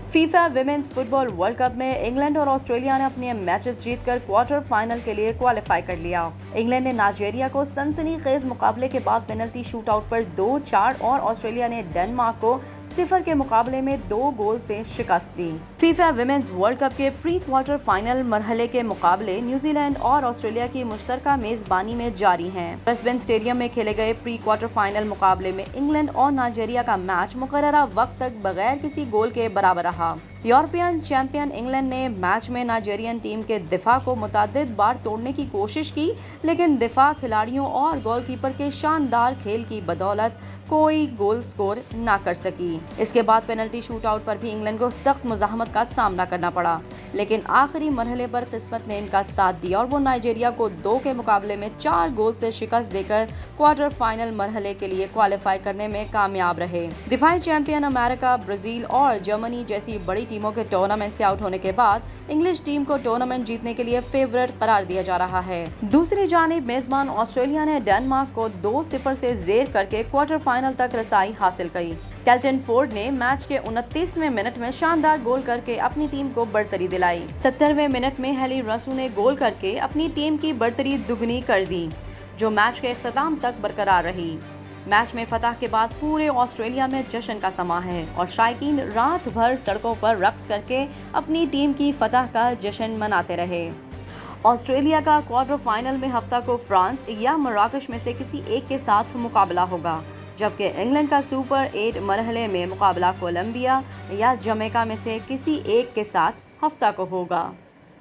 FIFA women's football world cup में England और Australia ने अपने मैचेस जीतकर क्वार्टर फाइनल के लिए क्वालिफाई कर लिया। इंग्लैंड ने नाइजीरिया को सनसनीखेज मुकाबले के बाद पेनल्टी शूटआउट पर 2-4 और ऑस्ट्रेलिया ने डेनमार्क को 0 के मुकाबले में 2 गोल से शिकस्त दी। फीफा विमेंस वर्ल्ड कप के प्री क्वार्टर फाइनल मरहले के मुकाबले न्यूजीलैंड और ऑस्ट्रेलिया की मुश्तरका मेजबानी में जारी हैं। ब्रिस्बेन स्टेडियम में खेले गए प्री क्वार्टर फाइनल मुकाबले में इंग्लैंड और नाइजीरिया का मैच मुकर्ररा वक्त तक बगैर किसी गोल के बराबर रहा। यूरोपियन चैंपियन इंग्लैंड ने मैच में नाइजीरियन टीम के दिफा को मुतअद्दिद बार तोड़ने की कोशिश की, लेकिन दिफा खिलाड़ियों और गोलकीपर के शानदार खेल की बदौलत कोई गोल स्कोर ना कर सकी। इसके बाद पेनल्टी शूटआउट पर भी इंग्लैंड को सख्त मुज़ाहमत का सामना करना पड़ा, लेकिन आखिरी मरहले पर किस्मत ने इनका साथ दिया और वो नाइजीरिया को 2 के मुकाबले में 4 गोल से शिकस्त देकर क्वार्टर फाइनल मरहले के लिए क्वालिफाई करने में कामयाब रहे। दिफाई चैंपियन अमेरिका, ब्राजील और जर्मनी जैसी बड़ी टीमों के टूर्नामेंट से आउट होने के बाद इंग्लिश टीम को टूर्नामेंट जीतने के लिए फेवरेट करार दिया जा रहा है। दूसरी जानिब मेजबान ऑस्ट्रेलिया ने डेनमार्क को 2-0 से जेर करके क्वार्टर फाइनल तक रसाई हासिल की। कैल्टन फोर्ड ने मैच के 29वें मिनट में शानदार गोल करके अपनी टीम को बढ़तरी दिलाई। 70वें मिनट में हेली रसू ने गोल करके अपनी टीम की बढ़तरी दुगनी कर दी, जो मैच के इख्तिताम तक बरकरार रही। मैच में फतह के बाद पूरे ऑस्ट्रेलिया में जश्न का समा है और शायकीन रात भर सड़कों पर रक्स करके अपनी टीम की फतह का जश्न मनाते रहे। ऑस्ट्रेलिया का क्वार्टर फाइनल में हफ्ता को फ्रांस या मराकश में से किसी एक के साथ मुकाबला होगा, जबकि इंग्लैंड का सुपर 8 मरहले में मुकाबला कोलंबिया या जमैका में से किसी एक के साथ हफ्ता को होगा।